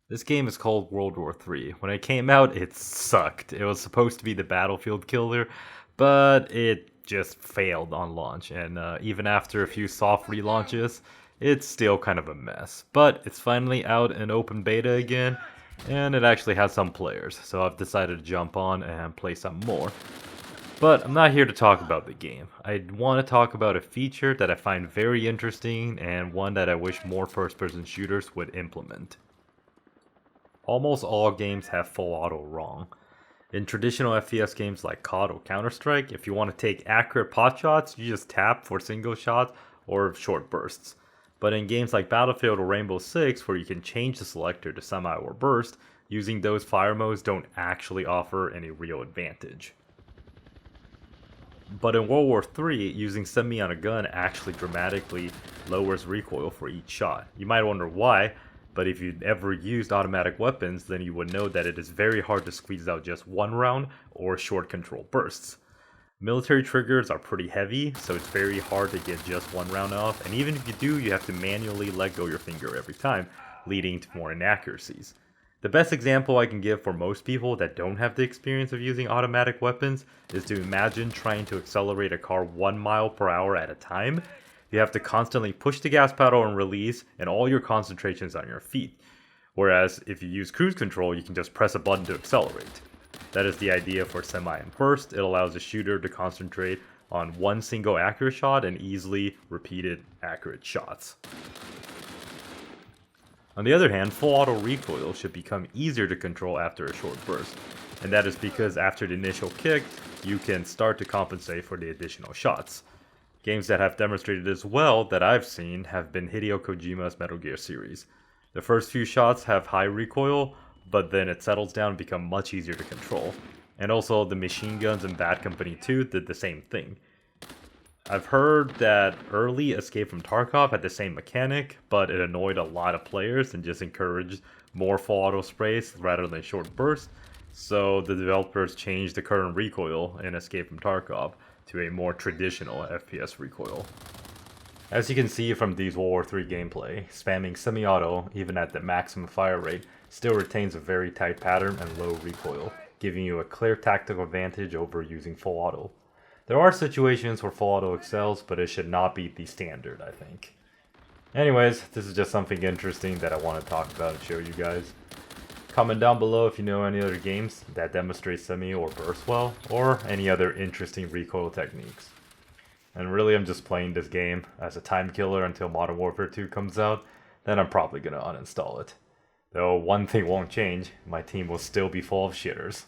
This game is called World War III. When it came out, it sucked. It was supposed to be the Battlefield killer, but it just failed on launch. And even after a few soft relaunches, it's still kind of a mess. But it's finally out in open beta again, and it actually has some players. So I've decided to jump on and play some more. But I'm not here to talk about the game. I want to talk about a feature that I find very interesting and one that I wish more first person shooters would implement. Almost all games have full auto wrong. In traditional FPS games like COD or Counter-Strike, if you want to take accurate pot shots, you just tap for single shots or short bursts. But in games like Battlefield or Rainbow Six, where you can change the selector to semi or burst, using those fire modes don't actually offer any real advantage. But in World War III, using semi on a gun actually dramatically lowers recoil for each shot. You might wonder why, but if you've ever used automatic weapons, then you would know that it is very hard to squeeze out just one round or short control bursts. Military triggers are pretty heavy, so it's very hard to get just one round off, and even if you do, you have to manually let go your finger every time, leading to more inaccuracies. The best example I can give for most people that don't have the experience of using automatic weapons is to imagine trying to accelerate a car 1 mile per hour at a time. You have to constantly push the gas pedal and release, and all your concentration is on your feet. Whereas if you use cruise control, you can just press a button to accelerate. That is the idea for semi and burst. It allows the shooter to concentrate on one single accurate shot and easily repeated accurate shots. On the other hand, full auto recoil should become easier to control after a short burst, and that is because after the initial kick, you can start to compensate for the additional shots. Games that have demonstrated this well that I've seen have been Hideo Kojima's Metal Gear series. The first few shots have high recoil, but then it settles down and becomes much easier to control. And also the machine guns in Bad Company 2 did the same thing. I've heard that early Escape from Tarkov had the same mechanic, but it annoyed a lot of players and just encouraged more full auto sprays rather than short bursts, so the developers changed the current recoil in Escape from Tarkov to a more traditional FPS recoil. As you can see from these World War III gameplay, spamming semi-auto, even at the maximum fire rate, still retains a very tight pattern and low recoil, giving you a clear tactical advantage over using full auto. There are situations where full auto excels, but it should not be the standard, I think. Anyways, this is just something interesting that I want to talk about and show you guys. Comment down below if you know any other games that demonstrate semi or burst well, or any other interesting recoil techniques. And really, I'm just playing this game as a time killer until Modern Warfare 2 comes out, then I'm probably gonna uninstall it. Though one thing won't change, my team will still be full of shitters.